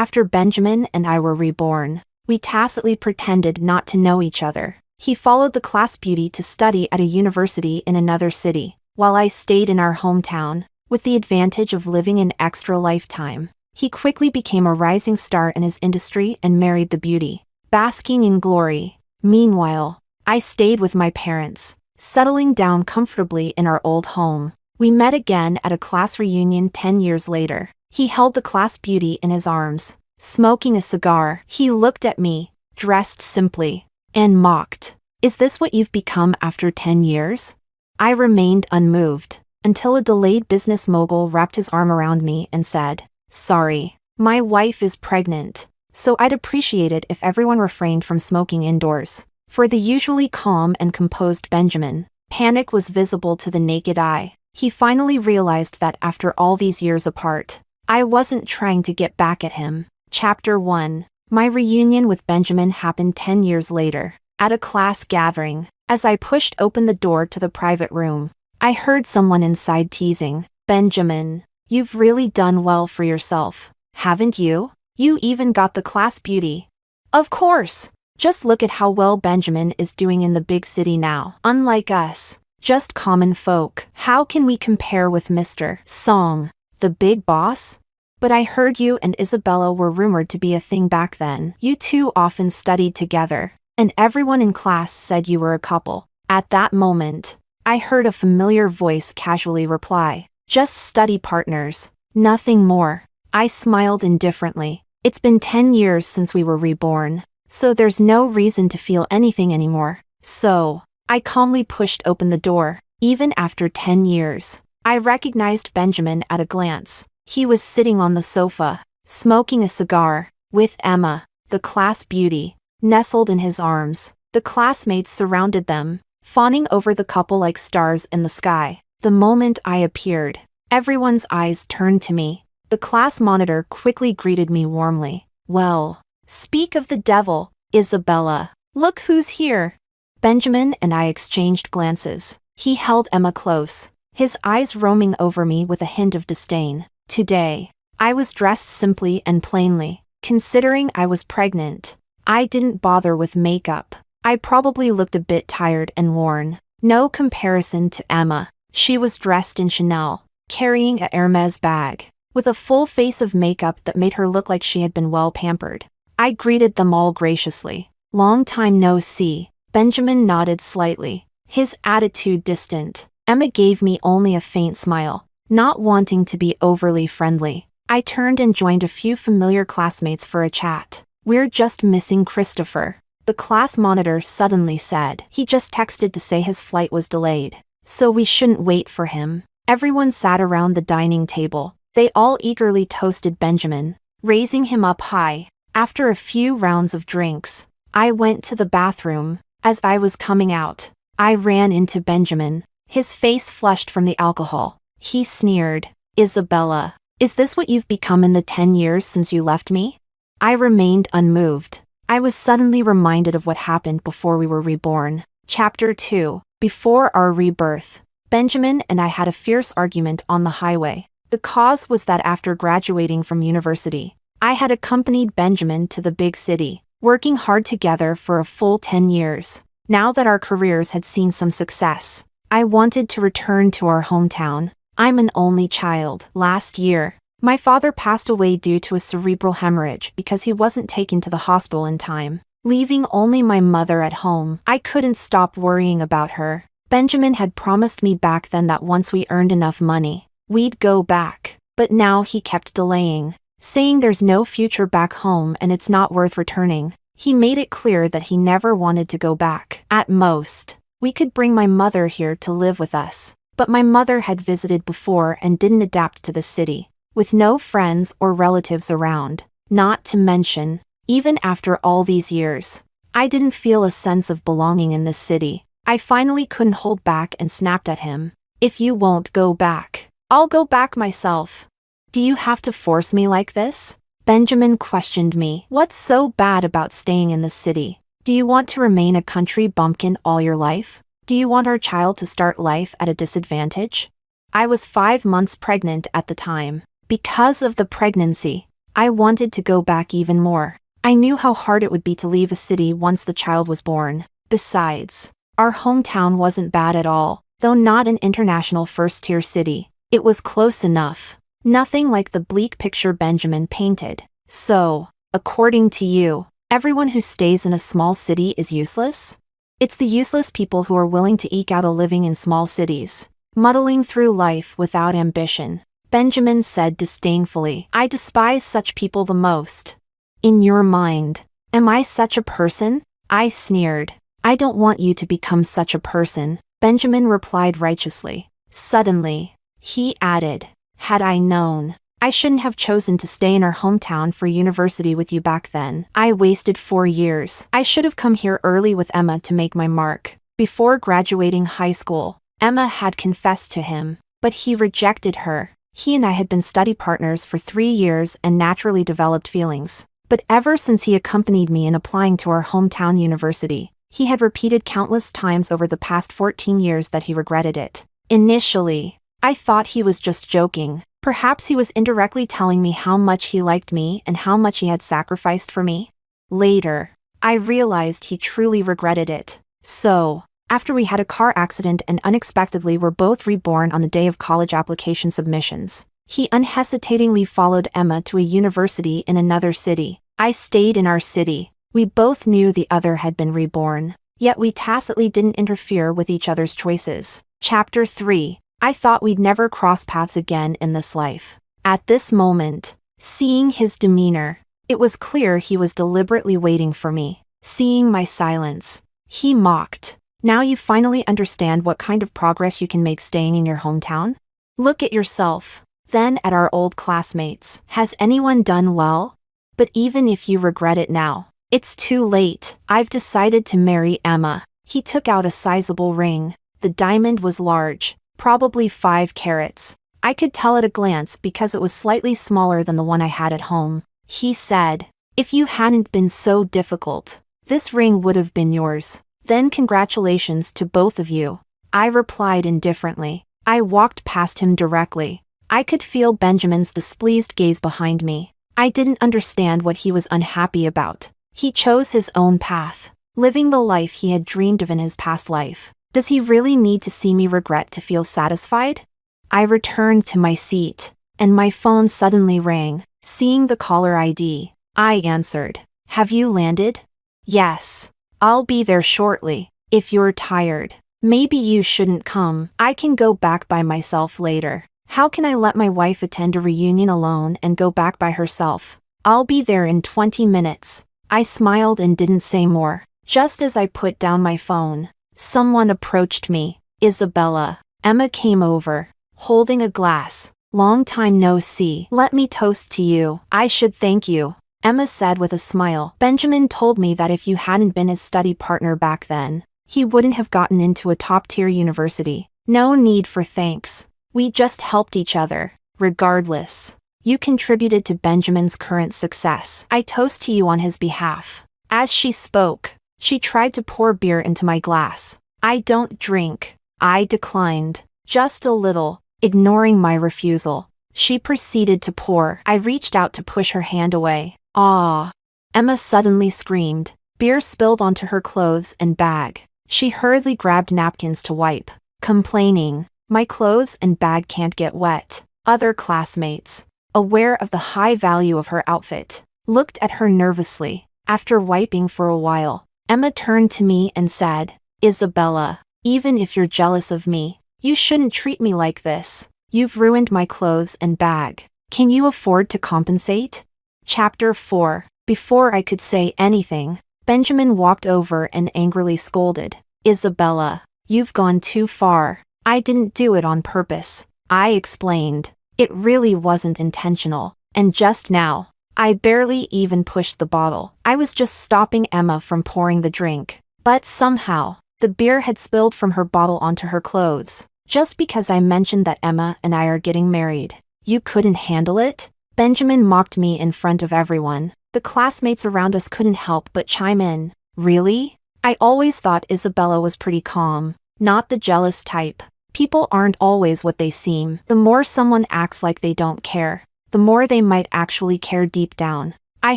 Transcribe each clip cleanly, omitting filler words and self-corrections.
After Benjamin and I were reborn, we tacitly pretended not to know each other. He followed the class beauty to study at a university in another city, while I stayed in our hometown, with the advantage of living an extra lifetime. He quickly became a rising star in his industry and married the beauty, basking in glory. Meanwhile, I stayed with my parents, settling down comfortably in our old home. We met again at a class reunion 10 years later. He held the class beauty in his arms, smoking a cigar. He looked at me, dressed simply, and mocked. "Is this what you've become after 10 years? I remained unmoved, until a delayed business mogul wrapped his arm around me and said, "Sorry, my wife is pregnant, so I'd appreciate it if everyone refrained from smoking indoors." For the usually calm and composed Benjamin, panic was visible to the naked eye. He finally realized that after all these years apart, I wasn't trying to get back at him. Chapter 1. My reunion with Benjamin happened 10 years later, at a class gathering. As I pushed open the door to the private room, I heard someone inside teasing, "Benjamin, you've really done well for yourself, haven't you? You even got the class beauty." Of course! Just look at how well Benjamin is doing in the big city now. Unlike us, just common folk. How can we compare with Mr. Song, the big boss? But I heard you and Isabella were rumored to be a thing back then. You two often studied together, and everyone in class said you were a couple. At that moment, I heard a familiar voice casually reply, "Just study partners, nothing more." I smiled indifferently. It's been 10 years since we were reborn, so there's no reason to feel anything anymore. So, I calmly pushed open the door. Even after 10 years, I recognized Benjamin at a glance. He was sitting on the sofa, smoking a cigar, with Emma, the class beauty, nestled in his arms. The classmates surrounded them, fawning over the couple like stars in the sky. The moment I appeared, everyone's eyes turned to me. The class monitor quickly greeted me warmly. "Well, speak of the devil, Isabella. Look who's here." Benjamin and I exchanged glances. He held Emma close, his eyes roaming over me with a hint of disdain. Today, I was dressed simply and plainly. Considering I was pregnant, I didn't bother with makeup. I probably looked a bit tired and worn. No comparison to Emma. She was dressed in Chanel, carrying a Hermes bag, with a full face of makeup that made her look like she had been well pampered. I greeted them all graciously. "Long time no see." Benjamin nodded slightly, his attitude distant. Emma gave me only a faint smile, not wanting to be overly friendly. I turned and joined a few familiar classmates for a chat. "We're just missing Christopher," the class monitor suddenly said. "He just texted to say his flight was delayed, so we shouldn't wait for him." Everyone sat around the dining table. They all eagerly toasted Benjamin, raising him up high. After a few rounds of drinks, I went to the bathroom. As I was coming out, I ran into Benjamin, his face flushed from the alcohol. He sneered, "Isabella, is this what you've become in the 10 years since you left me?" I remained unmoved. I was suddenly reminded of what happened before we were reborn. Chapter 2. Before our rebirth, Benjamin and I had a fierce argument on the highway. The cause was that after graduating from university, I had accompanied Benjamin to the big city, working hard together for a full 10 years. Now that our careers had seen some success, I wanted to return to our hometown. I'm an only child. Last year, my father passed away due to a cerebral hemorrhage because he wasn't taken to the hospital in time, leaving only my mother at home. I couldn't stop worrying about her. Benjamin had promised me back then that once we earned enough money, we'd go back. But now he kept delaying, saying there's no future back home and it's not worth returning. He made it clear that he never wanted to go back. At most, we could bring my mother here to live with us. But my mother had visited before and didn't adapt to the city, with no friends or relatives around. Not to mention, even after all these years, I didn't feel a sense of belonging in this city. I finally couldn't hold back and snapped at him. "If you won't go back, I'll go back myself." "Do you have to force me like this?" Benjamin questioned me. "What's so bad about staying in the city? Do you want to remain a country bumpkin all your life? Do you want our child to start life at a disadvantage?" I was 5 months pregnant at the time. Because of the pregnancy, I wanted to go back even more. I knew how hard it would be to leave a city once the child was born. Besides, our hometown wasn't bad at all, though not an international first-tier city. It was close enough. Nothing like the bleak picture Benjamin painted. So, according to you, everyone who stays in a small city is useless? It's the useless people who are willing to eke out a living in small cities, muddling through life without ambition. Benjamin said disdainfully. I despise such people the most. In your mind, am I such a person? I sneered. I don't want you to become such a person, Benjamin replied righteously. Suddenly, he added, had I known, I shouldn't have chosen to stay in our hometown for university with you back then. I wasted 4 years. I should have come here early with Emma to make my mark. Before graduating high school, Emma had confessed to him, but he rejected her. He and I had been study partners for 3 years and naturally developed feelings. But ever since he accompanied me in applying to our hometown university, he had repeated countless times over the past 14 years that he regretted it. Initially, I thought he was just joking. Perhaps he was indirectly telling me how much he liked me and how much he had sacrificed for me. Later, I realized he truly regretted it. So, after we had a car accident and unexpectedly were both reborn on the day of college application submissions, he unhesitatingly followed Emma to a university in another city. I stayed in our city. We both knew the other had been reborn, yet we tacitly didn't interfere with each other's choices. Chapter 3. I thought we'd never cross paths again in this life. At this moment, seeing his demeanor, it was clear he was deliberately waiting for me. Seeing my silence, he mocked. Now you finally understand what kind of progress you can make staying in your hometown? Look at yourself, then at our old classmates. Has anyone done well? But even if you regret it now, it's too late. I've decided to marry Emma. He took out a sizable ring. The diamond was large, probably 5 carats. I could tell at a glance because it was slightly smaller than the one I had at home. He said, if you hadn't been so difficult, this ring would have been yours. Then congratulations to both of you. I replied indifferently. I walked past him directly. I could feel Benjamin's displeased gaze behind me. I didn't understand what he was unhappy about. He chose his own path, living the life he had dreamed of in his past life. Does he really need to see me regret to feel satisfied? I returned to my seat, and my phone suddenly rang. Seeing the caller ID, I answered. Have you landed? Yes. I'll be there shortly. If you're tired, maybe you shouldn't come. I can go back by myself later. How can I let my wife attend a reunion alone and go back by herself? I'll be there in 20 minutes. I smiled and didn't say more. Just as I put down my phone, someone approached me. Isabella. Emma came over, holding a glass. Long time no see. Let me toast to you. I should thank you, Emma said with a smile. Benjamin told me that if you hadn't been his study partner back then, he wouldn't have gotten into a top-tier university. No need for thanks. We just helped each other. Regardless, you contributed to Benjamin's current success. I toast to you on his behalf. As she spoke, she tried to pour beer into my glass. I don't drink. I declined. Just a little, ignoring my refusal. She proceeded to pour. I reached out to push her hand away. Ah! Emma suddenly screamed. Beer spilled onto her clothes and bag. She hurriedly grabbed napkins to wipe, complaining, my clothes and bag can't get wet. Other classmates, aware of the high value of her outfit, looked at her nervously. After wiping for a while, Emma turned to me and said, Isabella, even if you're jealous of me, you shouldn't treat me like this. You've ruined my clothes and bag. Can you afford to compensate? Chapter 4. Before I could say anything, Benjamin walked over and angrily scolded. Isabella, you've gone too far. I didn't do it on purpose. I explained. It really wasn't intentional. And just now, I barely even pushed the bottle. I was just stopping Emma from pouring the drink. But somehow, the beer had spilled from her bottle onto her clothes. Just because I mentioned that Emma and I are getting married. You couldn't handle it? Benjamin mocked me in front of everyone. The classmates around us couldn't help but chime in. Really? I always thought Isabella was pretty calm. Not the jealous type. People aren't always what they seem. The more someone acts like they don't care, the more they might actually care deep down. I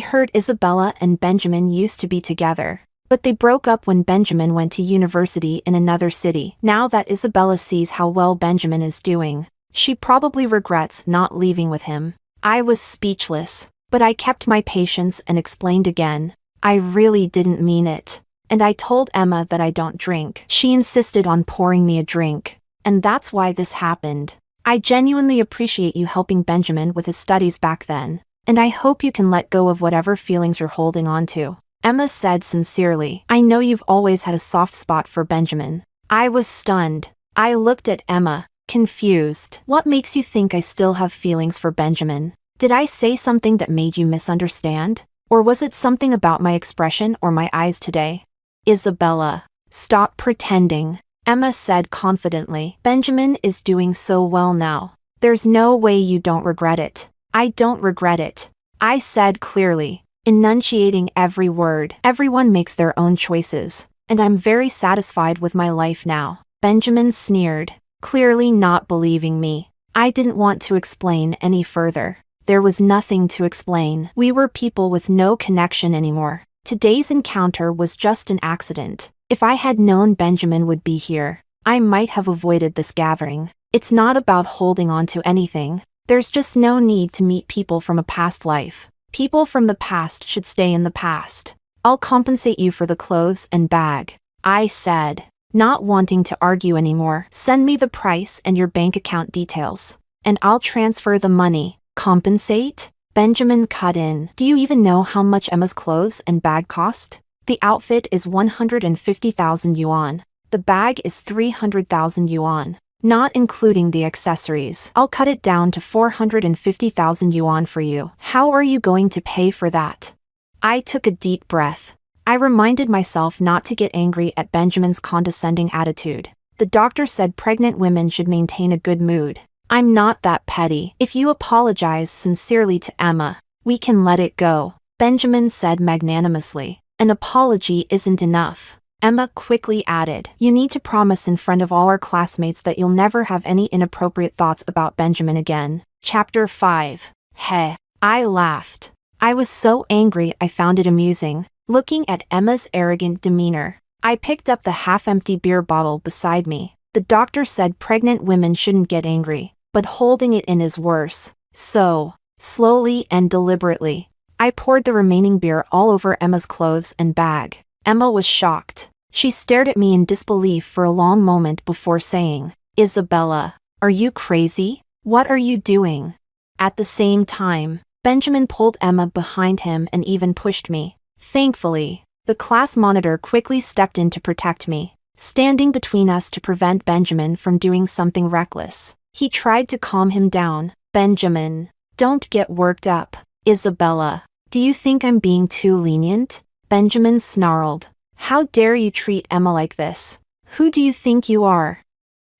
heard Isabella and Benjamin used to be together, but they broke up when Benjamin went to university in another city. Now that Isabella sees how well Benjamin is doing, she probably regrets not leaving with him. I was speechless, but I kept my patience and explained again. I really didn't mean it. And I told Emma that I don't drink. She insisted on pouring me a drink, and that's why this happened. I genuinely appreciate you helping Benjamin with his studies back then, and I hope you can let go of whatever feelings you're holding on to. Emma said sincerely. I know you've always had a soft spot for Benjamin. I was stunned. I looked at Emma, confused. What makes you think I still have feelings for Benjamin? Did I say something that made you misunderstand? Or was it something about my expression or my eyes today? Isabella, stop pretending, Emma said confidently. Benjamin is doing so well now. There's no way you don't regret it. I don't regret it, I said clearly, enunciating every word. Everyone makes their own choices, and I'm very satisfied with my life now. Benjamin sneered, clearly not believing me. I didn't want to explain any further. There was nothing to explain. We were people with no connection anymore. Today's encounter was just an accident. If I had known Benjamin would be here, I might have avoided this gathering. It's not about holding on to anything. There's just no need to meet people from a past life. People from the past should stay in the past. I'll compensate you for the clothes and bag, I said, not wanting to argue anymore. Send me the price and your bank account details, and I'll transfer the money. Compensate? Benjamin cut in. Do you even know how much Emma's clothes and bag cost? The outfit is 150,000 yuan. The bag is 300,000 yuan, not including the accessories. I'll cut it down to 450,000 yuan for you. How are you going to pay for that? I took a deep breath. I reminded myself not to get angry at Benjamin's condescending attitude. The doctor said pregnant women should maintain a good mood. I'm not that petty. If you apologize sincerely to Emma, we can let it go, Benjamin said magnanimously. An apology isn't enough, Emma quickly added. You need to promise in front of all our classmates that you'll never have any inappropriate thoughts about Benjamin again. Chapter 5. Heh. I laughed. I was so angry I found it amusing, looking at Emma's arrogant demeanor. I picked up the half-empty beer bottle beside me. The doctor said pregnant women shouldn't get angry, but holding it in is worse. So, slowly and deliberately, I poured the remaining beer all over Emma's clothes and bag. Emma was shocked. She stared at me in disbelief for a long moment before saying, Isabella, are you crazy? What are you doing? At the same time, Benjamin pulled Emma behind him and even pushed me. Thankfully, the class monitor quickly stepped in to protect me, standing between us to prevent Benjamin from doing something reckless. He tried to calm him down. Benjamin, don't get worked up. Isabella, do you think I'm being too lenient? Benjamin snarled. How dare you treat Emma like this? Who do you think you are?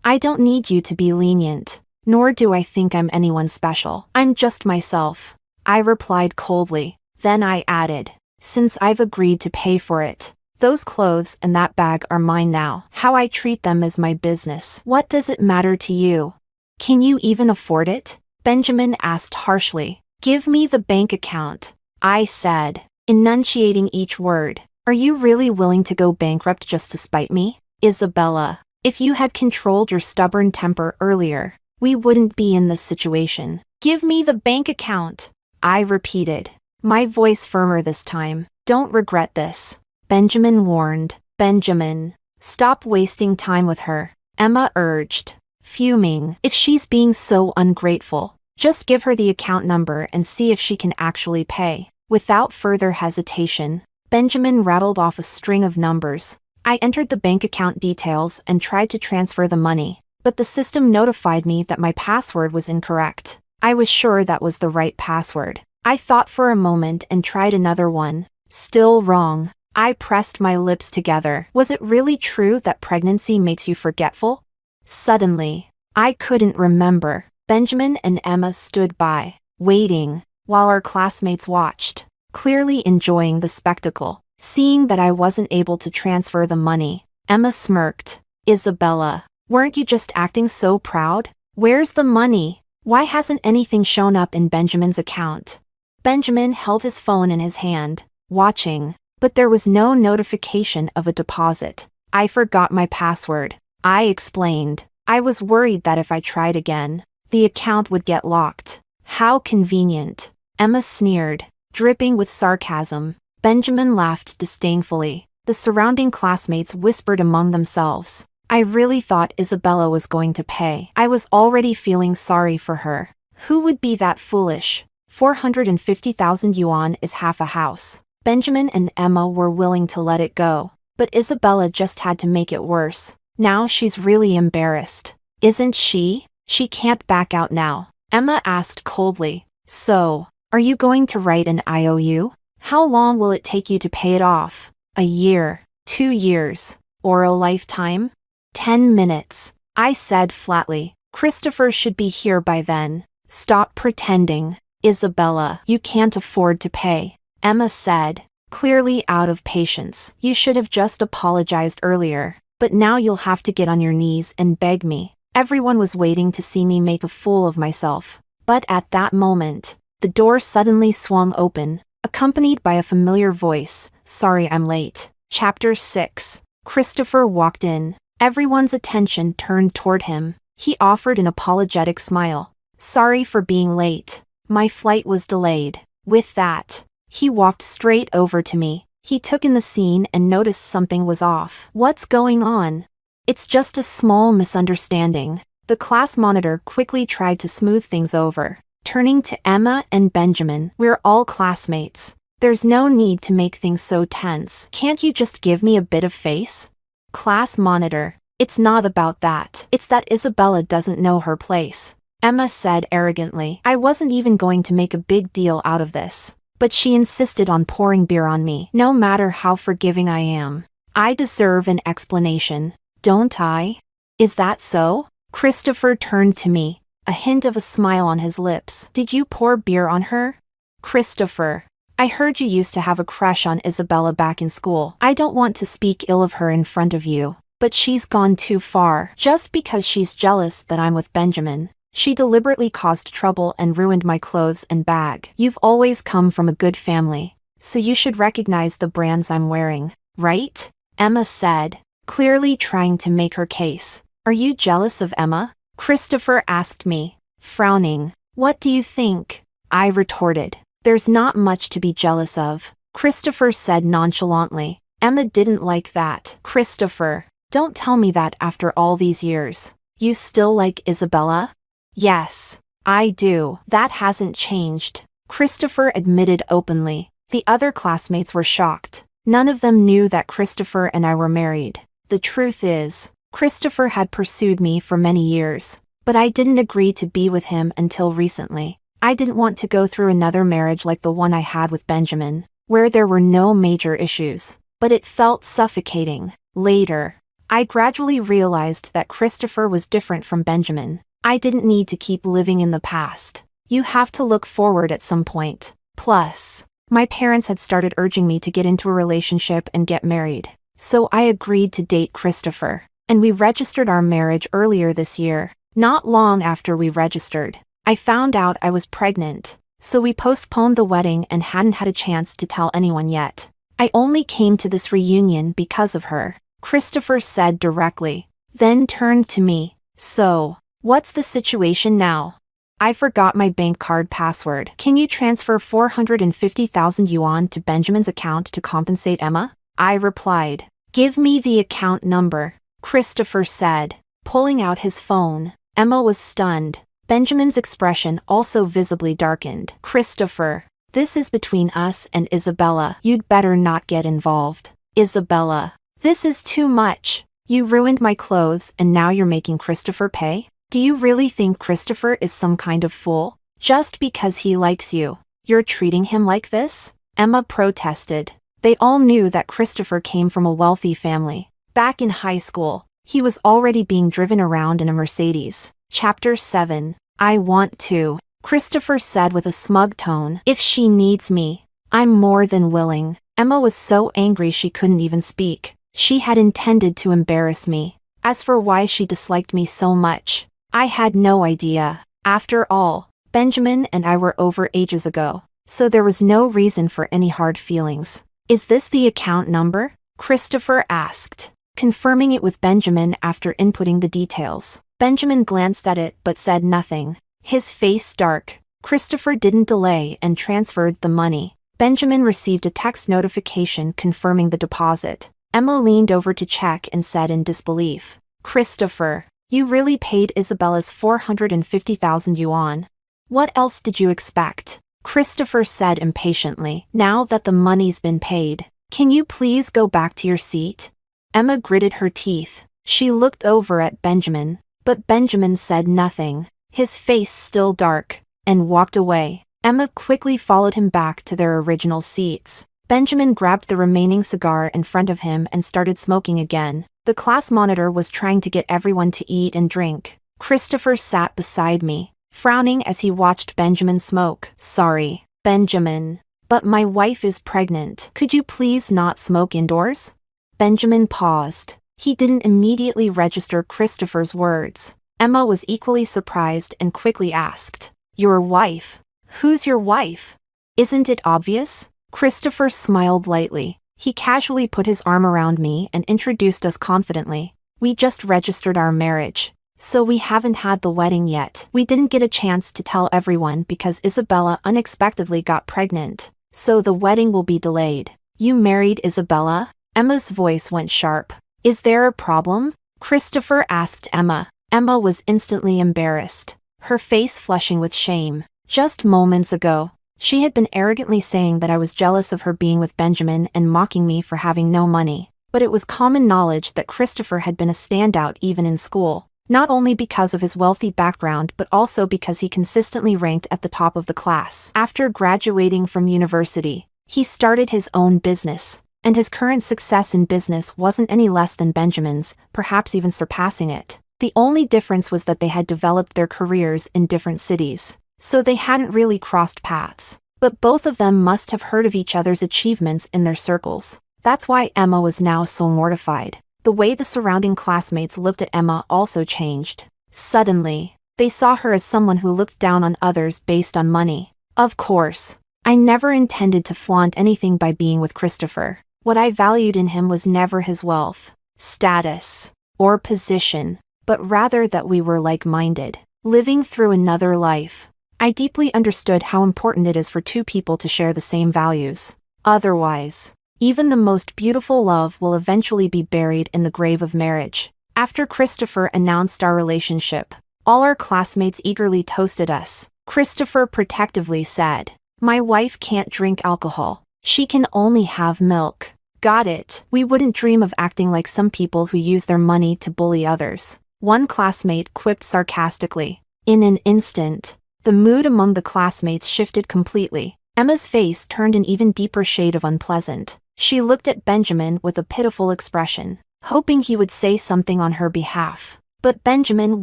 I don't need you to be lenient, nor do I think I'm anyone special. I'm just myself, I replied coldly. Then I added, since I've agreed to pay for it, those clothes and that bag are mine now. How I treat them is my business. What does it matter to you? Can you even afford it? Benjamin asked harshly. Give me the bank account, I said, enunciating each word. Are you really willing to go bankrupt just to spite me? Isabella, if you had controlled your stubborn temper earlier, we wouldn't be in this situation. Give me the bank account, I repeated, my voice firmer this time. Don't regret this, Benjamin warned. Benjamin, stop wasting time with her, Emma urged, fuming. If she's being so ungrateful, just give her the account number and see if she can actually pay. Without further hesitation, Benjamin rattled off a string of numbers. I entered the bank account details and tried to transfer the money, but the system notified me that my password was incorrect. I was sure that was the right password. I thought for a moment and tried another one. Still wrong. I pressed my lips together. Was it really true that pregnancy makes you forgetful? Suddenly, I couldn't remember. Benjamin and Emma stood by, waiting, while our classmates watched, clearly enjoying the spectacle. Seeing that I wasn't able to transfer the money, Emma smirked. Isabella, weren't you just acting so proud? Where's the money? Why hasn't anything shown up in Benjamin's account? Benjamin held his phone in his hand, watching, but there was no notification of a deposit. I forgot my password, I explained. I was worried that if I tried again, the account would get locked. How convenient, Emma sneered, dripping with sarcasm. Benjamin laughed disdainfully. The surrounding classmates whispered among themselves. I really thought Isabella was going to pay. I was already feeling sorry for her. Who would be that foolish? 450,000 yuan is half a house. Benjamin and Emma were willing to let it go, but Isabella just had to make it worse. Now she's really embarrassed. Isn't she? She can't back out now. Emma asked coldly. So, are you going to write an IOU? How long will it take you to pay it off? A year, 2 years, or a lifetime? 10 minutes, I said flatly. Christopher should be here by then. Stop pretending. Isabella, you can't afford to pay, Emma said, clearly out of patience. You should have just apologized earlier, but now you'll have to get on your knees and beg me. Everyone was waiting to see me make a fool of myself. But at that moment, the door suddenly swung open, accompanied by a familiar voice. Sorry I'm late. Chapter 6. Christopher walked in. Everyone's attention turned toward him. He offered an apologetic smile. Sorry for being late. My flight was delayed. With that, he walked straight over to me. He took in the scene and noticed something was off. What's going on? It's just a small misunderstanding. The class monitor quickly tried to smooth things over. Turning to Emma and Benjamin, we're all classmates. There's no need to make things so tense. Can't you just give me a bit of face? Class monitor, it's not about that. It's that Isabella doesn't know her place, Emma said arrogantly. I wasn't even going to make a big deal out of this, but she insisted on pouring beer on me. No matter how forgiving I am, I deserve an explanation, don't I? Is that so? Christopher turned to me, a hint of a smile on his lips. Did you pour beer on her? Christopher, I heard you used to have a crush on Isabella back in school. I don't want to speak ill of her in front of you, but she's gone too far. Just because she's jealous that I'm with Benjamin, she deliberately caused trouble and ruined my clothes and bag. You've always come from a good family, so you should recognize the brands I'm wearing, right? Emma said, clearly trying to make her case. Are you jealous of Emma? Christopher asked me, frowning. What do you think? I retorted. There's not much to be jealous of, Christopher said nonchalantly. Emma didn't like that. Christopher, don't tell me that after all these years. You still like Isabella? Yes, I do. That hasn't changed, Christopher admitted openly. The other classmates were shocked. None of them knew that Christopher and I were married. The truth is, Christopher had pursued me for many years, but I didn't agree to be with him until recently. I didn't want to go through another marriage like the one I had with Benjamin, where there were no major issues, but it felt suffocating. Later, I gradually realized that Christopher was different from Benjamin. I didn't need to keep living in the past. You have to look forward at some point. Plus, my parents had started urging me to get into a relationship and get married, so I agreed to date Christopher, and we registered our marriage earlier this year. Not long after we registered, I found out I was pregnant, so we postponed the wedding and hadn't had a chance to tell anyone yet. I only came to this reunion because of her, Christopher said directly, then turned to me. So, what's the situation now? I forgot my bank card password. Can you transfer 450,000 yuan to Benjamin's account to compensate Emma? I replied. Give me the account number, Christopher said, pulling out his phone. Emma was stunned. Benjamin's expression also visibly darkened. Christopher, this is between us and Isabella. You'd better not get involved. Isabella, this is too much. You ruined my clothes and now you're making Christopher pay? Do you really think Christopher is some kind of fool? Just because he likes you, you're treating him like this? Emma protested. They all knew that Christopher came from a wealthy family. Back in high school, he was already being driven around in a Mercedes. Chapter 7. I want to, Christopher said with a smug tone. If she needs me, I'm more than willing. Emma was so angry she couldn't even speak. She had intended to embarrass me. As for why she disliked me so much, I had no idea. After all, Benjamin and I were over ages ago, so there was no reason for any hard feelings. Is this the account number? Christopher asked, confirming it with Benjamin after inputting the details. Benjamin glanced at it but said nothing, his face dark. Christopher didn't delay and transferred the money. Benjamin received a text notification confirming the deposit. Emma leaned over to check and said in disbelief, "Christopher, you really paid Isabella's 450,000 yuan. What else did you expect?" Christopher said impatiently. "Now that the money's been paid, can you please go back to your seat?" Emma gritted her teeth. She looked over at Benjamin, but Benjamin said nothing, his face still dark, and walked away. Emma quickly followed him back to their original seats. Benjamin grabbed the remaining cigar in front of him and started smoking again. The class monitor was trying to get everyone to eat and drink. Christopher sat beside me, frowning as he watched Benjamin smoke. "Sorry, Benjamin, but my wife is pregnant. Could you please not smoke indoors?" Benjamin paused. He didn't immediately register Christopher's words. Emma was equally surprised and quickly asked, "Your wife? Who's your wife? Isn't it obvious?" Christopher smiled lightly. He casually put his arm around me and introduced us confidently. "We just registered our marriage, so we haven't had the wedding yet. We didn't get a chance to tell everyone because Isabella unexpectedly got pregnant, so the wedding will be delayed." "You married Isabella?" Emma's voice went sharp. "Is there a problem?" Christopher asked Emma. Emma was instantly embarrassed, her face flushing with shame. Just moments ago, she had been arrogantly saying that I was jealous of her being with Benjamin and mocking me for having no money. But it was common knowledge that Christopher had been a standout even in school, not only because of his wealthy background but also because he consistently ranked at the top of the class. After graduating from university, he started his own business, and his current success in business wasn't any less than Benjamin's, perhaps even surpassing it. The only difference was that they had developed their careers in different cities, so they hadn't really crossed paths. But both of them must have heard of each other's achievements in their circles. That's why Emma was now so mortified. The way the surrounding classmates looked at Emma also changed. Suddenly, they saw her as someone who looked down on others based on money. Of course, I never intended to flaunt anything by being with Christopher. What I valued in him was never his wealth, status, or position, but rather that we were like-minded, living through another life. I deeply understood how important it is for two people to share the same values. Otherwise, even the most beautiful love will eventually be buried in the grave of marriage. After Christopher announced our relationship, all our classmates eagerly toasted us. Christopher protectively said, "My wife can't drink alcohol. She can only have milk." Got it. We wouldn't dream of acting like some people who use their money to bully others, one classmate quipped sarcastically. In an instant, the mood among the classmates shifted completely. Emma's face turned an even deeper shade of unpleasant. She looked at Benjamin with a pitiful expression, hoping he would say something on her behalf. But Benjamin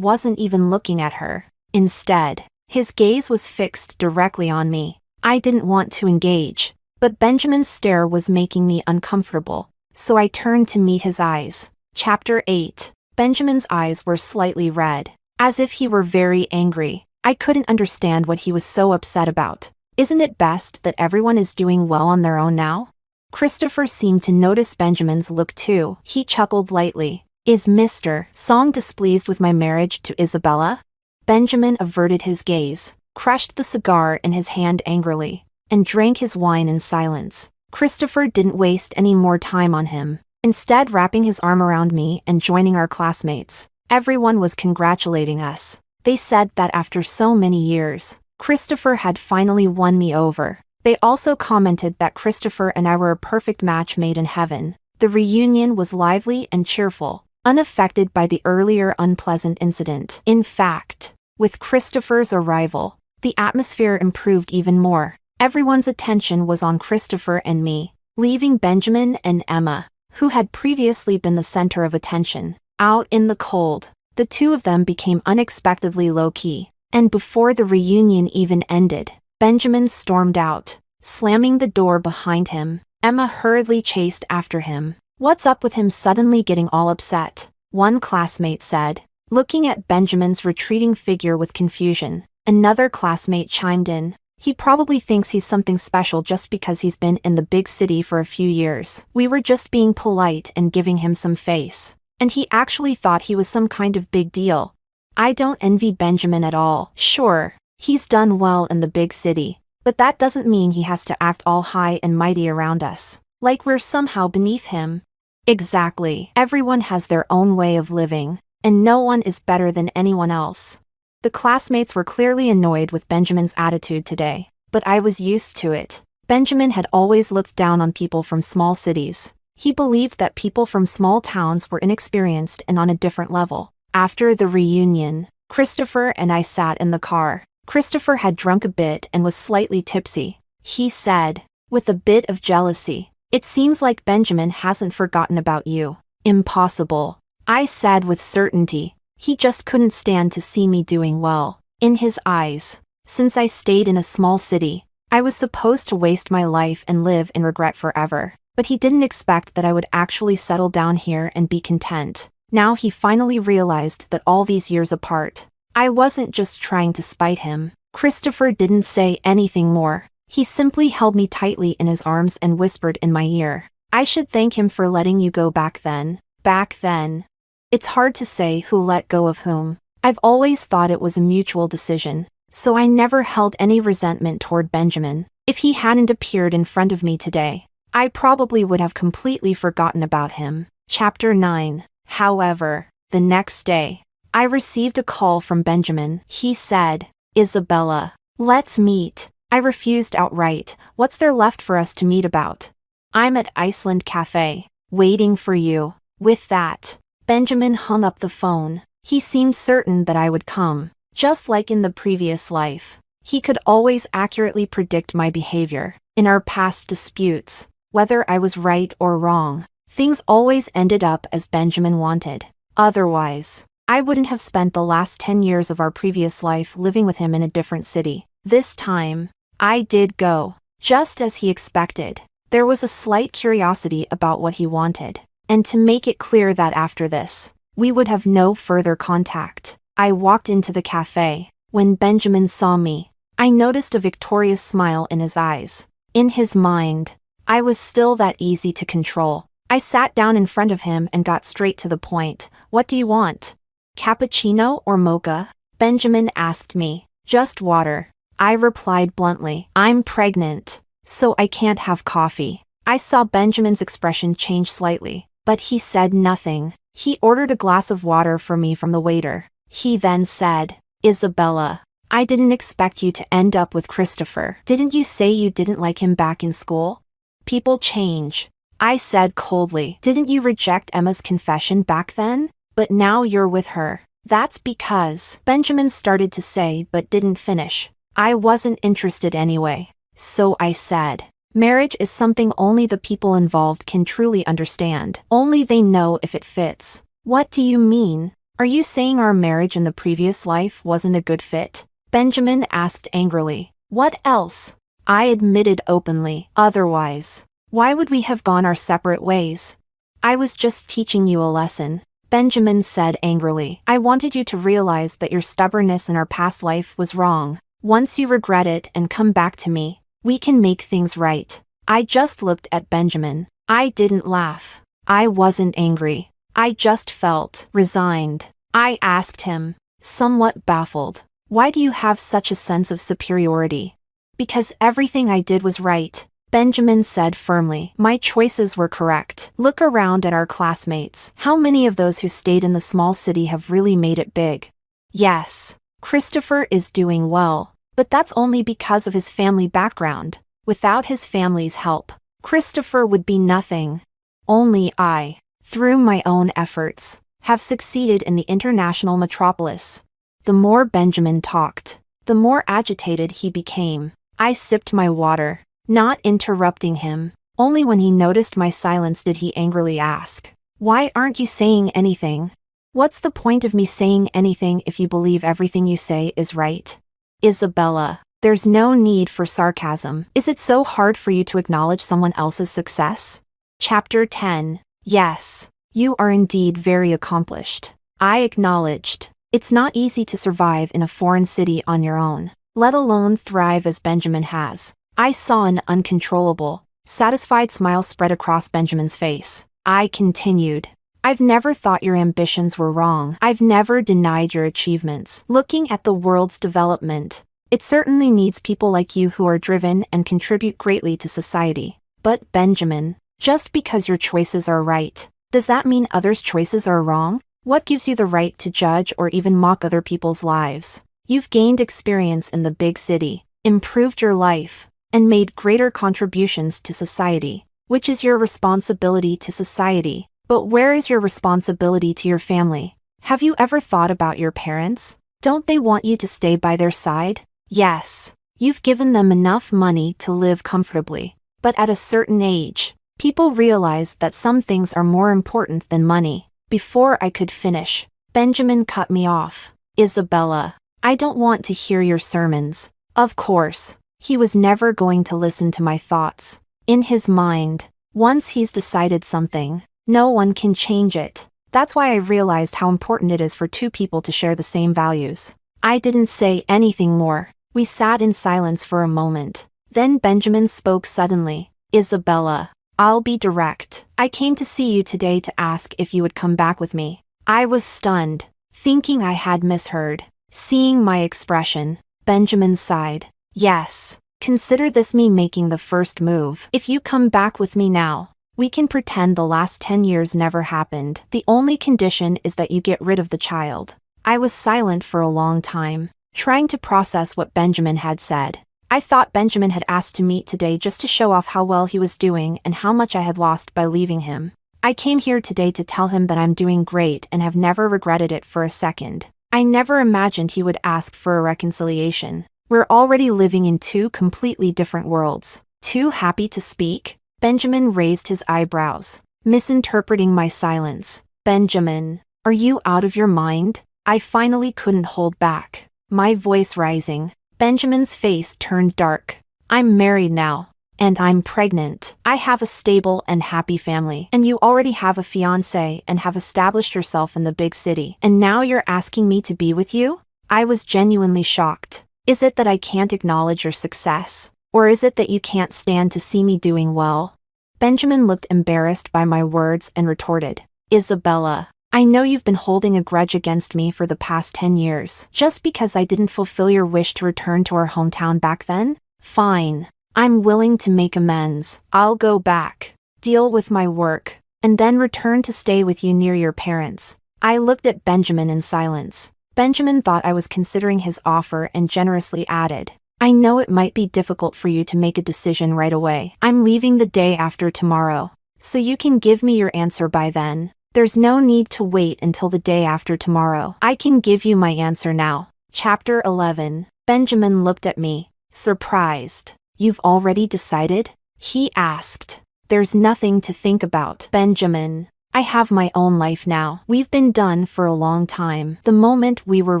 wasn't even looking at her. Instead, his gaze was fixed directly on me. I didn't want to engage, but Benjamin's stare was making me uncomfortable, so I turned to meet his eyes. Chapter 8. Benjamin's eyes were slightly red, as if he were very angry. I couldn't understand what he was so upset about. Isn't it best that everyone is doing well on their own now? Christopher seemed to notice Benjamin's look too. He chuckled lightly. "Is Mr. Song displeased with my marriage to Isabella?" Benjamin averted his gaze, crushed the cigar in his hand angrily, and drank his wine in silence. Christopher didn't waste any more time on him, instead wrapping his arm around me and joining our classmates. Everyone was congratulating us. They said that after so many years, Christopher had finally won me over. They also commented that Christopher and I were a perfect match made in heaven. The reunion was lively and cheerful, unaffected by the earlier unpleasant incident. In fact, with Christopher's arrival, the atmosphere improved even more. Everyone's attention was on Christopher and me, leaving Benjamin and Emma, who had previously been the center of attention, out in the cold. The two of them became unexpectedly low-key, and before the reunion even ended, Benjamin stormed out, slamming the door behind him. Emma hurriedly chased after him. "What's up with him suddenly getting all upset?" one classmate said, looking at Benjamin's retreating figure with confusion. Another classmate chimed in. He probably thinks he's something special just because he's been in the big city for a few years. We were just being polite and giving him some face. And he actually thought he was some kind of big deal. I don't envy Benjamin at all. Sure, he's done well in the big city, but that doesn't mean he has to act all high and mighty around us, like we're somehow beneath him. Exactly. Everyone has their own way of living, and no one is better than anyone else. The classmates were clearly annoyed with Benjamin's attitude today, but I was used to it. Benjamin had always looked down on people from small cities. He believed that people from small towns were inexperienced and on a different level. After the reunion, Christopher and I sat in the car. Christopher had drunk a bit and was slightly tipsy. He said, with a bit of jealousy, "It seems like Benjamin hasn't forgotten about you." Impossible. I said with certainty. He just couldn't stand to see me doing well. In his eyes, since I stayed in a small city, I was supposed to waste my life and live in regret forever. But he didn't expect that I would actually settle down here and be content. Now he finally realized that all these years apart, I wasn't just trying to spite him. Christopher didn't say anything more. He simply held me tightly in his arms and whispered in my ear, "I should thank him for letting you go back then." Back then. It's hard to say who let go of whom. I've always thought it was a mutual decision, so I never held any resentment toward Benjamin. If he hadn't appeared in front of me today, I probably would have completely forgotten about him. Chapter 9. However, the next day, I received a call from Benjamin. He said, "Isabella, let's meet." I refused outright. What's there left for us to meet about? I'm at Iceland Cafe, waiting for you. With that, Benjamin hung up the phone. He seemed certain that I would come. Just like in the previous life, he could always accurately predict my behavior. In our past disputes, whether I was right or wrong, things always ended up as Benjamin wanted. Otherwise, I wouldn't have spent the last 10 years of our previous life living with him in a different city. This time, I did go, just as he expected. There was a slight curiosity about what he wanted, and to make it clear that after this, we would have no further contact. I walked into the cafe. When Benjamin saw me, I noticed a victorious smile in his eyes. In his mind, I was still that easy to control. I sat down in front of him and got straight to the point. "What do you want? Cappuccino or mocha?" Benjamin asked me. "Just water." I replied bluntly. "I'm pregnant, so I can't have coffee." I saw Benjamin's expression change slightly, but he said nothing. He ordered a glass of water for me from the waiter. He then said, "Isabella, I didn't expect you to end up with Christopher. Didn't you say you didn't like him back in school?" "People change," I said coldly. "Didn't you reject Emma's confession back then? But now you're with her." "That's because," Benjamin started to say but didn't finish. I wasn't interested anyway. So I said, "Marriage is something only the people involved can truly understand. Only they know if it fits." "What do you mean? Are you saying our marriage in the previous life wasn't a good fit?" Benjamin asked angrily. "What else?" I admitted openly. "Otherwise, why would we have gone our separate ways?" "I was just teaching you a lesson," Benjamin said angrily. "I wanted you to realize that your stubbornness in our past life was wrong. Once you regret it and come back to me, we can make things right." I just looked at Benjamin. I didn't laugh. I wasn't angry. I just felt resigned. I asked him, somewhat baffled, "Why do you have such a sense of superiority?" "Because everything I did was right," Benjamin said firmly. "My choices were correct. Look around at our classmates. How many of those who stayed in the small city have really made it big?" "Yes, Christopher is doing well, but that's only because of his family background. Without his family's help, Christopher would be nothing. Only I, through my own efforts, have succeeded in the international metropolis." The more Benjamin talked, the more agitated he became. I sipped my water, not interrupting him. Only when he noticed my silence did he angrily ask, "Why aren't you saying anything? What's the point of me saying anything if you believe everything you say is right?" "Isabella, there's no need for sarcasm. Is it so hard for you to acknowledge someone else's success?" Chapter 10. Yes, you are indeed very accomplished. I acknowledged. It's not easy to survive in a foreign city on your own, let alone thrive as Benjamin has. I saw an uncontrollable, satisfied smile spread across Benjamin's face. I continued. I've never thought your ambitions were wrong. I've never denied your achievements. Looking at the world's development, it certainly needs people like you who are driven and contribute greatly to society. But Benjamin, just because your choices are right, does that mean others' choices are wrong? What gives you the right to judge or even mock other people's lives? You've gained experience in the big city, improved your life, and made greater contributions to society, which is your responsibility to society. But where is your responsibility to your family? Have you ever thought about your parents? Don't they want you to stay by their side? Yes. You've given them enough money to live comfortably. But at a certain age, people realize that some things are more important than money. Before I could finish, Benjamin cut me off. Isabella, I don't want to hear your sermons. Of course, he was never going to listen to my thoughts. In his mind, once he's decided something, no one can change it. That's why I realized how important it is for two people to share the same values. I didn't say anything more. We sat in silence for a moment. Then Benjamin spoke suddenly. Isabella, I'll be direct. I came to see you today to ask if you would come back with me. I was stunned, thinking I had misheard. Seeing my expression, Benjamin sighed. Yes. Consider this me making the first move. If you come back with me now, we can pretend the last 10 years never happened. The only condition is that you get rid of the child. I was silent for a long time, trying to process what Benjamin had said. I thought Benjamin had asked to meet today just to show off how well he was doing and how much I had lost by leaving him. I came here today to tell him that I'm doing great and have never regretted it for a second. I never imagined he would ask for a reconciliation. We're already living in two completely different worlds. Too happy to speak? Benjamin raised his eyebrows, misinterpreting my silence. Benjamin, are you out of your mind? I finally couldn't hold back, my voice rising. Benjamin's face turned dark. I'm married now, and I'm pregnant. I have a stable and happy family, and you already have a fiancé and have established yourself in the big city. And now you're asking me to be with you? I was genuinely shocked. Is it that I can't acknowledge your success? Or is it that you can't stand to see me doing well? Benjamin looked embarrassed by my words and retorted. Isabella, I know you've been holding a grudge against me for the past 10 years, just because I didn't fulfill your wish to return to our hometown back then? Fine. I'm willing to make amends. I'll go back, deal with my work, and then return to stay with you near your parents. I looked at Benjamin in silence. Benjamin thought I was considering his offer and generously added, I know it might be difficult for you to make a decision right away. I'm leaving the day after tomorrow, so you can give me your answer by then. There's no need to wait until the day after tomorrow. I can give you my answer now. Chapter 11. Benjamin looked at me, surprised. You've already decided? He asked. There's nothing to think about. Benjamin, I have my own life now. We've been done for a long time. The moment we were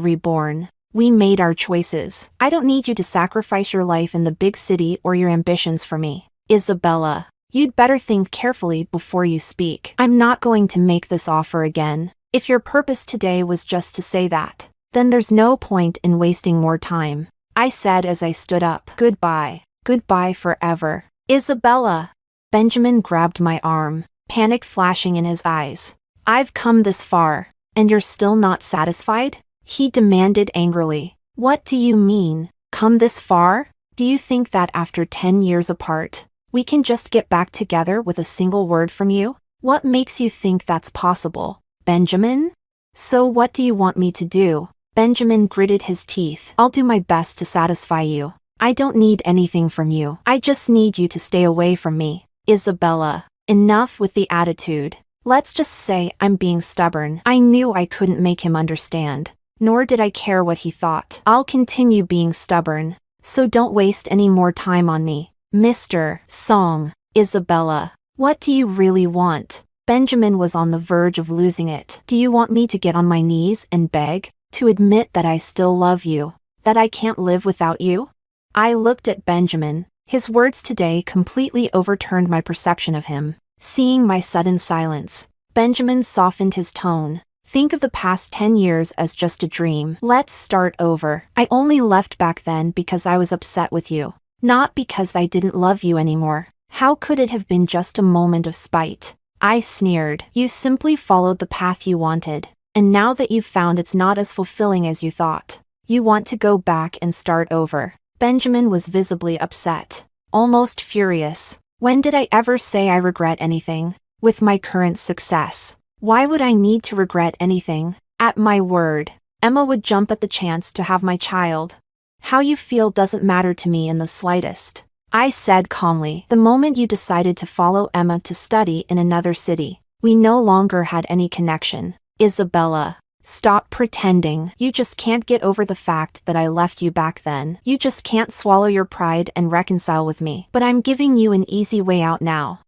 reborn, we made our choices. I don't need you to sacrifice your life in the big city or your ambitions for me. Isabella, you'd better think carefully before you speak. I'm not going to make this offer again. If your purpose today was just to say that, then there's no point in wasting more time. I said as I stood up. Goodbye. Goodbye forever. Isabella. Benjamin grabbed my arm, panic flashing in his eyes. I've come this far, and you're still not satisfied? He demanded angrily. What do you mean, come this far? Do you think that after 10 years apart, we can just get back together with a single word from you? What makes you think that's possible, Benjamin? So what do you want me to do? Benjamin gritted his teeth. I'll do my best to satisfy you. I don't need anything from you. I just need you to stay away from me. Isabella, enough with the attitude. Let's just say I'm being stubborn. I knew I couldn't make him understand, nor did I care what he thought. I'll continue being stubborn, so don't waste any more time on me. Mr. Song. Isabella, what do you really want? Benjamin was on the verge of losing it. Do you want me to get on my knees and beg? To admit that I still love you? That I can't live without you? I looked at Benjamin. His words today completely overturned my perception of him. Seeing my sudden silence, Benjamin softened his tone. Think of the past 10 years as just a dream. Let's start over. I only left back then because I was upset with you. Not because I didn't love you anymore. How could it have been just a moment of spite? I sneered. You simply followed the path you wanted. And now that you've found it's not as fulfilling as you thought, you want to go back and start over. Benjamin was visibly upset. Almost furious. When did I ever say I regret anything? With my current success, why would I need to regret anything? At my word, Emma would jump at the chance to have my child. How you feel doesn't matter to me in the slightest. I said calmly. The moment you decided to follow Emma to study in another city, we no longer had any connection. Isabella, stop pretending. You just can't get over the fact that I left you back then. You just can't swallow your pride and reconcile with me. But I'm giving you an easy way out now.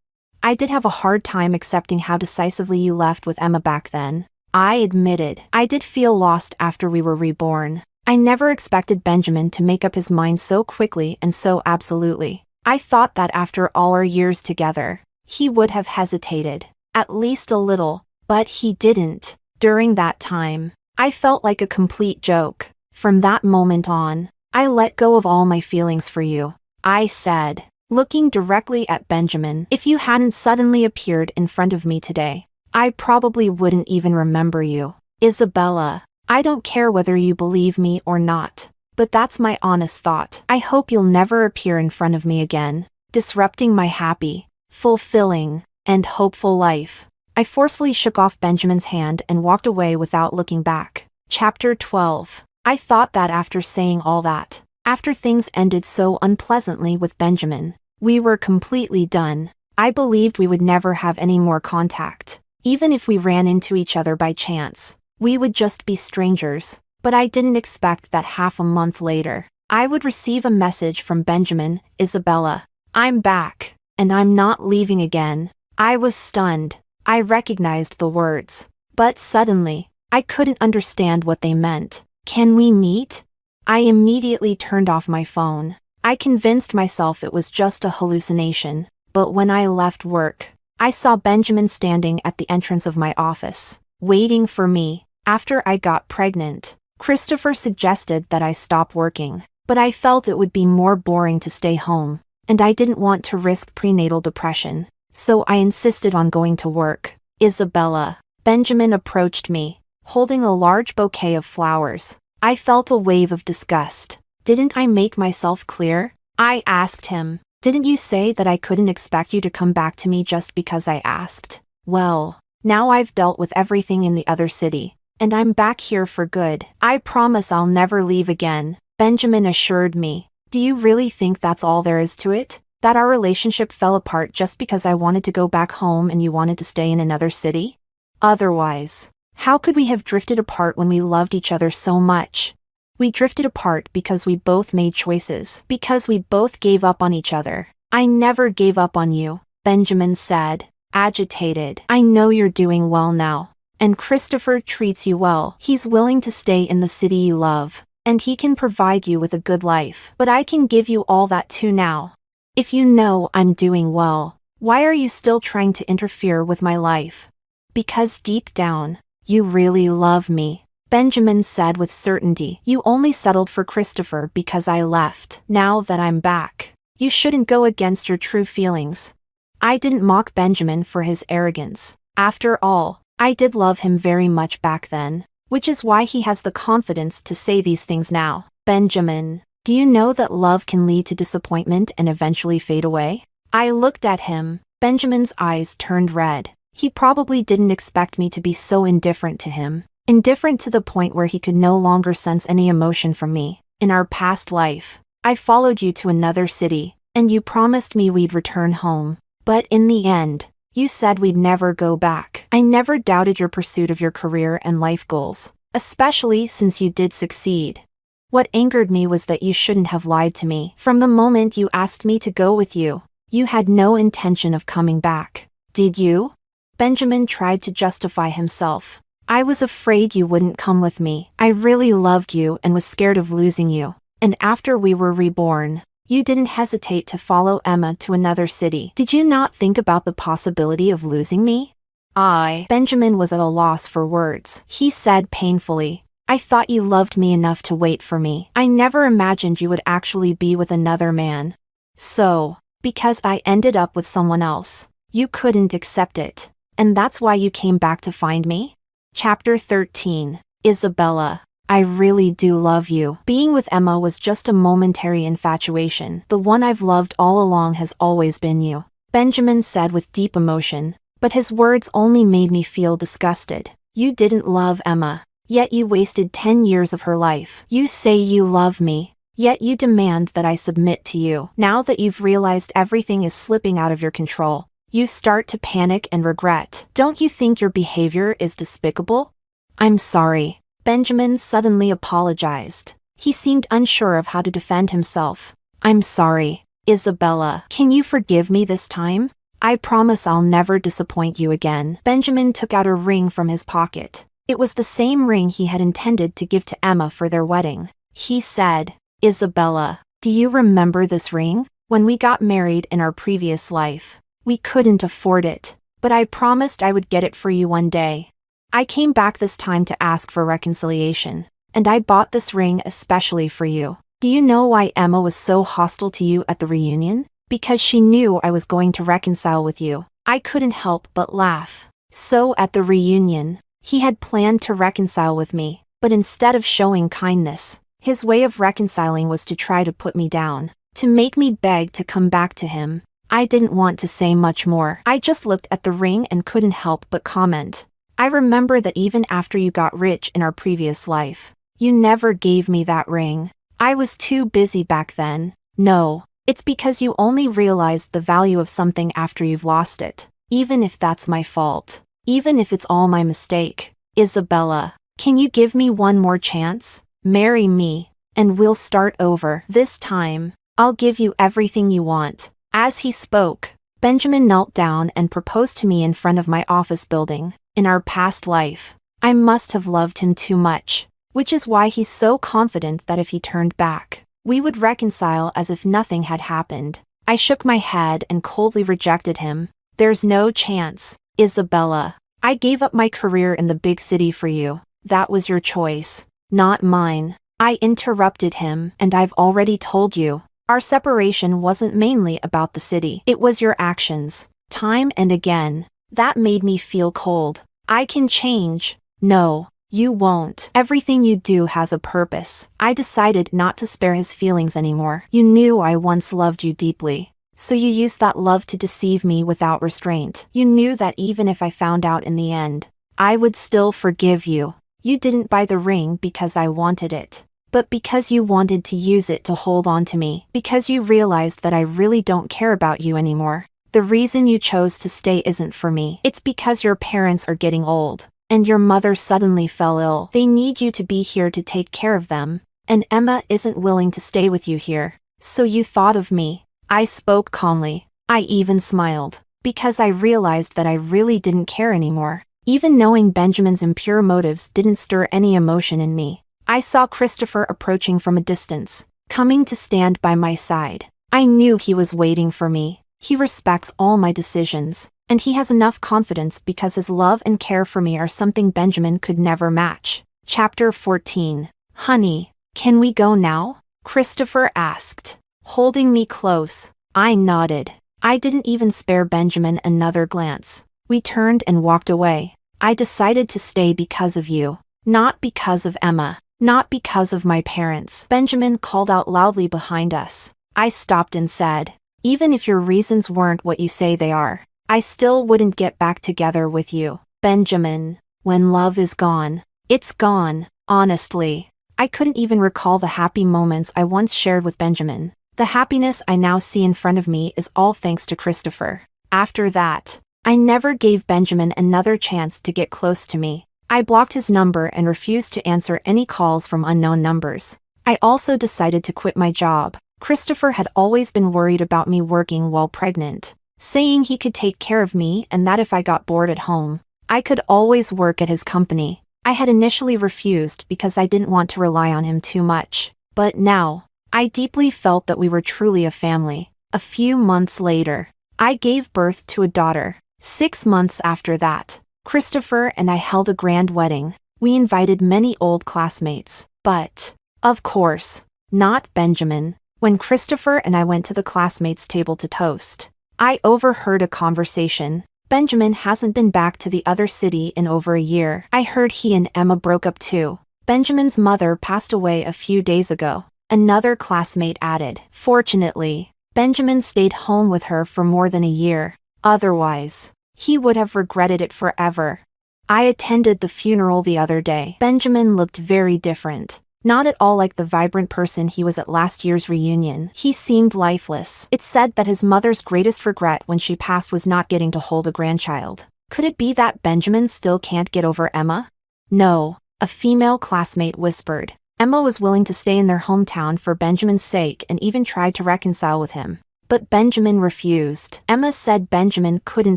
I did have a hard time accepting how decisively you left with Emma back then. I admitted. I did feel lost after we were reborn. I never expected Benjamin to make up his mind so quickly and so absolutely. I thought that after all our years together, he would have hesitated. At least a little, but he didn't. During that time, I felt like a complete joke. From that moment on, I let go of all my feelings for you. I said, looking directly at Benjamin, if you hadn't suddenly appeared in front of me today, I probably wouldn't even remember you. Isabella, I don't care whether you believe me or not, but that's my honest thought. I hope you'll never appear in front of me again, disrupting my happy, fulfilling, and hopeful life. I forcefully shook off Benjamin's hand and walked away without looking back. Chapter 12. I thought that after saying all that, after things ended so unpleasantly with Benjamin, we were completely done. I believed we would never have any more contact. Even if we ran into each other by chance, we would just be strangers. But I didn't expect that half a month later, I would receive a message from Benjamin. Isabella, I'm back, and I'm not leaving again. I was stunned. I recognized the words, but suddenly, I couldn't understand what they meant. Can we meet? I immediately turned off my phone. I convinced myself it was just a hallucination, but when I left work, I saw Benjamin standing at the entrance of my office, waiting for me. After I got pregnant, Christopher suggested that I stop working, but I felt it would be more boring to stay home, and I didn't want to risk prenatal depression, so I insisted on going to work. Isabella, Benjamin approached me, holding a large bouquet of flowers. I felt a wave of disgust. Didn't I make myself clear? I asked him. Didn't you say that I couldn't expect you to come back to me just because I asked? Well, now I've dealt with everything in the other city, and I'm back here for good. I promise I'll never leave again, Benjamin assured me. Do you really think that's all there is to it? That our relationship fell apart just because I wanted to go back home and you wanted to stay in another city? Otherwise, how could we have drifted apart when we loved each other so much? We drifted apart because we both made choices, because we both gave up on each other. I never gave up on you, Benjamin said, agitated. I know you're doing well now. And Christopher treats you well. He's willing to stay in the city you love, and he can provide you with a good life. But I can give you all that too now. If you know I'm doing well, why are you still trying to interfere with my life? Because deep down, you really love me, Benjamin said with certainty. You only settled for Christopher because I left. Now that I'm back, you shouldn't go against your true feelings. I didn't mock Benjamin for his arrogance. After all, I did love him very much back then, which is why he has the confidence to say these things now. Benjamin, do you know that love can lead to disappointment and eventually fade away? I looked at him. Benjamin's eyes turned red. He probably didn't expect me to be so indifferent to him. Indifferent to the point where he could no longer sense any emotion from me. In our past life, I followed you to another city, and you promised me we'd return home. But in the end, you said we'd never go back. I never doubted your pursuit of your career and life goals, especially since you did succeed. What angered me was that you shouldn't have lied to me. From the moment you asked me to go with you, you had no intention of coming back. Did you? Benjamin tried to justify himself. I was afraid you wouldn't come with me. I really loved you and was scared of losing you. And after we were reborn, you didn't hesitate to follow Emma to another city. Did you not think about the possibility of losing me? Benjamin was at a loss for words. He said painfully, I thought you loved me enough to wait for me. I never imagined you would actually be with another man. So, because I ended up with someone else, you couldn't accept it. And that's why you came back to find me? Chapter 13. Isabella. I really do love you. Being with Emma was just a momentary infatuation. The one I've loved all along has always been you, Benjamin said with deep emotion, but his words only made me feel disgusted. You didn't love Emma, yet you wasted 10 years of her life. You say you love me, yet you demand that I submit to you. Now that you've realized everything is slipping out of your control, you start to panic and regret. Don't you think your behavior is despicable? I'm sorry. Benjamin suddenly apologized. He seemed unsure of how to defend himself. I'm sorry, Isabella. Can you forgive me this time? I promise I'll never disappoint you again. Benjamin took out a ring from his pocket. It was the same ring he had intended to give to Emma for their wedding. He said, Isabella, do you remember this ring? When we got married in our previous life, we couldn't afford it, but I promised I would get it for you one day. I came back this time to ask for reconciliation, and I bought this ring especially for you. Do you know why Emma was so hostile to you at the reunion? Because she knew I was going to reconcile with you. I couldn't help but laugh. So at the reunion, he had planned to reconcile with me, but instead of showing kindness, his way of reconciling was to try to put me down, to make me beg to come back to him. I didn't want to say much more. I just looked at the ring and couldn't help but comment. I remember that even after you got rich in our previous life, you never gave me that ring. I was too busy back then. No, it's because you only realized the value of something after you've lost it. Even if that's my fault. Even if it's all my mistake. Isabella, can you give me one more chance? Marry me, and we'll start over. This time, I'll give you everything you want. As he spoke, Benjamin knelt down and proposed to me in front of my office building. In our past life, I must have loved him too much, which is why he's so confident that if he turned back, we would reconcile as if nothing had happened. I shook my head and coldly rejected him. There's no chance, Isabella. I gave up my career in the big city for you. That was your choice, not mine. I interrupted him, and I've already told you, our separation wasn't mainly about the city. It was your actions, time and again. That made me feel cold. I can change. No, you won't. Everything you do has a purpose. I decided not to spare his feelings anymore. You knew I once loved you deeply, so you used that love to deceive me without restraint. You knew that even if I found out in the end, I would still forgive you. You didn't buy the ring because I wanted it, but because you wanted to use it to hold on to me, because you realized that I really don't care about you anymore. The reason you chose to stay isn't for me. It's because your parents are getting old, and your mother suddenly fell ill. They need you to be here to take care of them, and Emma isn't willing to stay with you here. So you thought of me. I spoke calmly. I even smiled, because I realized that I really didn't care anymore. Even knowing Benjamin's impure motives didn't stir any emotion in me. I saw Christopher approaching from a distance, coming to stand by my side. I knew he was waiting for me. He respects all my decisions, and he has enough confidence because his love and care for me are something Benjamin could never match. Chapter 14. Honey, can we go now? Christopher asked, holding me close. I nodded. I didn't even spare Benjamin another glance. We turned and walked away. I decided to stay because of you, not because of Emma, not because of my parents. Benjamin called out loudly behind us. I stopped and said, even if your reasons weren't what you say they are, I still wouldn't get back together with you. Benjamin, when love is gone, it's gone. Honestly, I couldn't even recall the happy moments I once shared with Benjamin. The happiness I now see in front of me is all thanks to Christopher. After that, I never gave Benjamin another chance to get close to me. I blocked his number and refused to answer any calls from unknown numbers. I also decided to quit my job. Christopher had always been worried about me working while pregnant, saying he could take care of me and that if I got bored at home, I could always work at his company. I had initially refused because I didn't want to rely on him too much. But now, I deeply felt that we were truly a family. A few months later, I gave birth to a daughter. 6 months after that, Christopher and I held a grand wedding. We invited many old classmates, but, of course, not Benjamin. When Christopher and I went to the classmates' table to toast, I overheard a conversation. Benjamin hasn't been back to the other city in over a year. I heard he and Emma broke up too. Benjamin's mother passed away a few days ago. Another classmate added. Fortunately, Benjamin stayed home with her for more than a year. Otherwise, he would have regretted it forever. I attended the funeral the other day. Benjamin looked very different. Not at all like the vibrant person he was at last year's reunion. He seemed lifeless. It said that his mother's greatest regret when she passed was not getting to hold a grandchild. Could it be that Benjamin still can't get over Emma? No, a female classmate whispered. Emma was willing to stay in their hometown for Benjamin's sake and even tried to reconcile with him. But Benjamin refused. Emma said Benjamin couldn't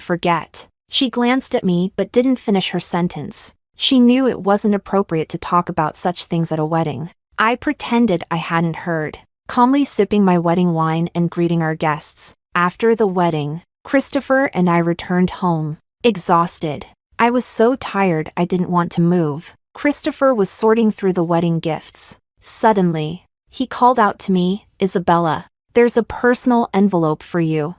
forget. She glanced at me but didn't finish her sentence. She knew it wasn't appropriate to talk about such things at a wedding. I pretended I hadn't heard, calmly sipping my wedding wine and greeting our guests. After the wedding, Christopher and I returned home, exhausted. I was so tired I didn't want to move. Christopher was sorting through the wedding gifts. Suddenly, he called out to me, "Isabella, there's a personal envelope for you."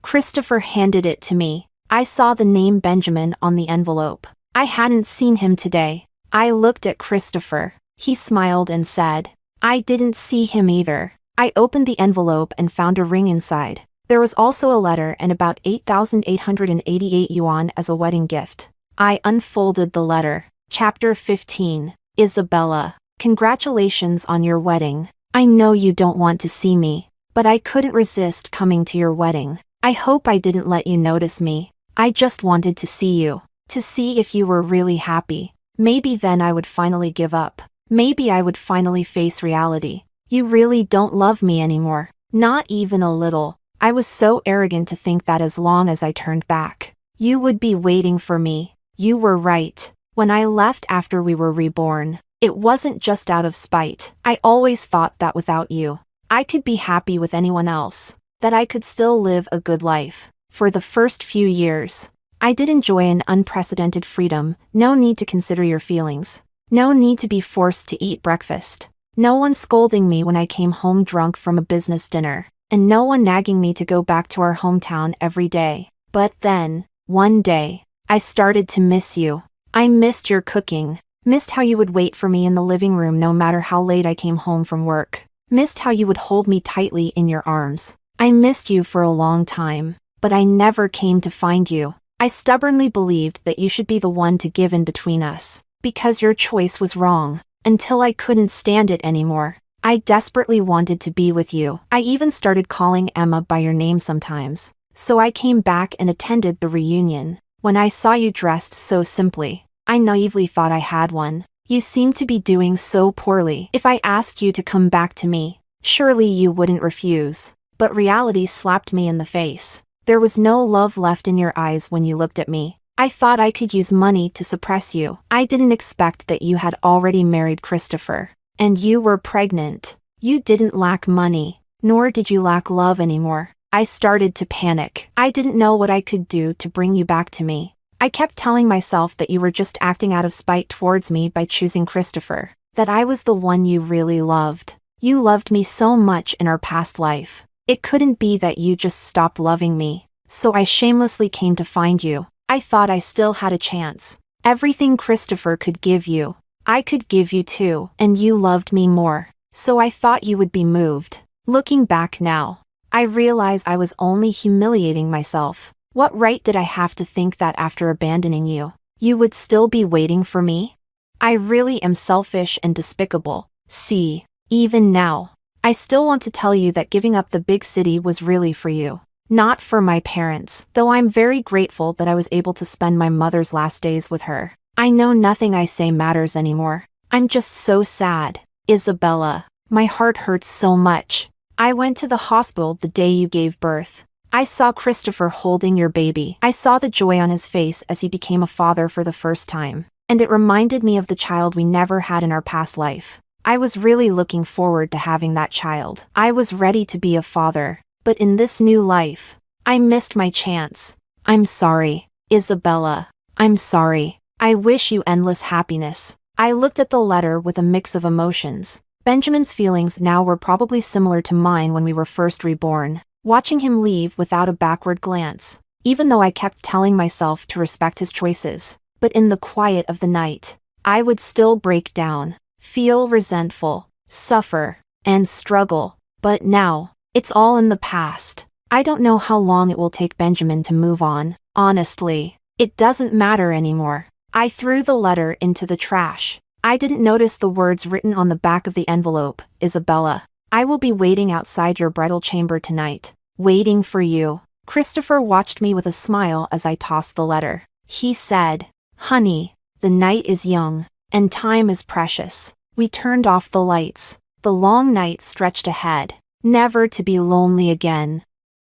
Christopher handed it to me. I saw the name Benjamin on the envelope. I hadn't seen him today. I looked at Christopher. He smiled and said, "I didn't see him either." I opened the envelope and found a ring inside. There was also a letter and about 8,888 yuan as a wedding gift. I unfolded the letter. Chapter 15. Isabella, congratulations on your wedding. I know you don't want to see me, but I couldn't resist coming to your wedding. I hope I didn't let you notice me. I just wanted to see you. To see if you were really happy. Maybe then I would finally give up. Maybe I would finally face reality. You really don't love me anymore. Not even a little. I was so arrogant to think that as long as I turned back, you would be waiting for me. You were right. When I left after we were reborn, it wasn't just out of spite. I always thought that without you, I could be happy with anyone else. That I could still live a good life. For the first few years, I did enjoy an unprecedented freedom. No need to consider your feelings. No need to be forced to eat breakfast. No one scolding me when I came home drunk from a business dinner. And no one nagging me to go back to our hometown every day. But then, one day, I started to miss you. I missed your cooking. Missed how you would wait for me in the living room no matter how late I came home from work. Missed how you would hold me tightly in your arms. I missed you for a long time. But I never came to find you. I stubbornly believed that you should be the one to give in between us, because your choice was wrong, until I couldn't stand it anymore. I desperately wanted to be with you. I even started calling Emma by your name sometimes. So I came back and attended the reunion. When I saw you dressed so simply, I naively thought I had one. You seemed to be doing so poorly. If I asked you to come back to me, surely you wouldn't refuse. But reality slapped me in the face. There was no love left in your eyes when you looked at me. I thought I could use money to suppress you. I didn't expect that you had already married Christopher. And you were pregnant. You didn't lack money, nor did you lack love anymore. I started to panic. I didn't know what I could do to bring you back to me. I kept telling myself that you were just acting out of spite towards me by choosing Christopher. That I was the one you really loved. You loved me so much in our past life. It couldn't be that you just stopped loving me. So I shamelessly came to find you. I thought I still had a chance. Everything Christopher could give you, I could give you too. And you loved me more. So I thought you would be moved. Looking back now, I realized I was only humiliating myself. What right did I have to think that after abandoning you, you would still be waiting for me? I really am selfish and despicable. See, even now, I still want to tell you that giving up the big city was really for you. Not for my parents, though I'm very grateful that I was able to spend my mother's last days with her. I know nothing I say matters anymore. I'm just so sad. Isabella, my heart hurts so much. I went to the hospital the day you gave birth. I saw Christopher holding your baby. I saw the joy on his face as he became a father for the first time. And it reminded me of the child we never had in our past life. I was really looking forward to having that child. I was ready to be a father. But in this new life, I missed my chance. I'm sorry, Isabella. I'm sorry. I wish you endless happiness. I looked at the letter with a mix of emotions. Benjamin's feelings now were probably similar to mine when we were first reborn, watching him leave without a backward glance, even though I kept telling myself to respect his choices. But in the quiet of the night, I would still break down, feel resentful, suffer, and struggle. But now, it's all in the past. I don't know how long it will take Benjamin to move on. Honestly, it doesn't matter anymore. I threw the letter into the trash. I didn't notice the words written on the back of the envelope. Isabella, I will be waiting outside your bridal chamber tonight. Waiting for you. Christopher watched me with a smile as I tossed the letter. He said, Honey, the night is young, and time is precious. We turned off the lights. The long night stretched ahead, never to be lonely again.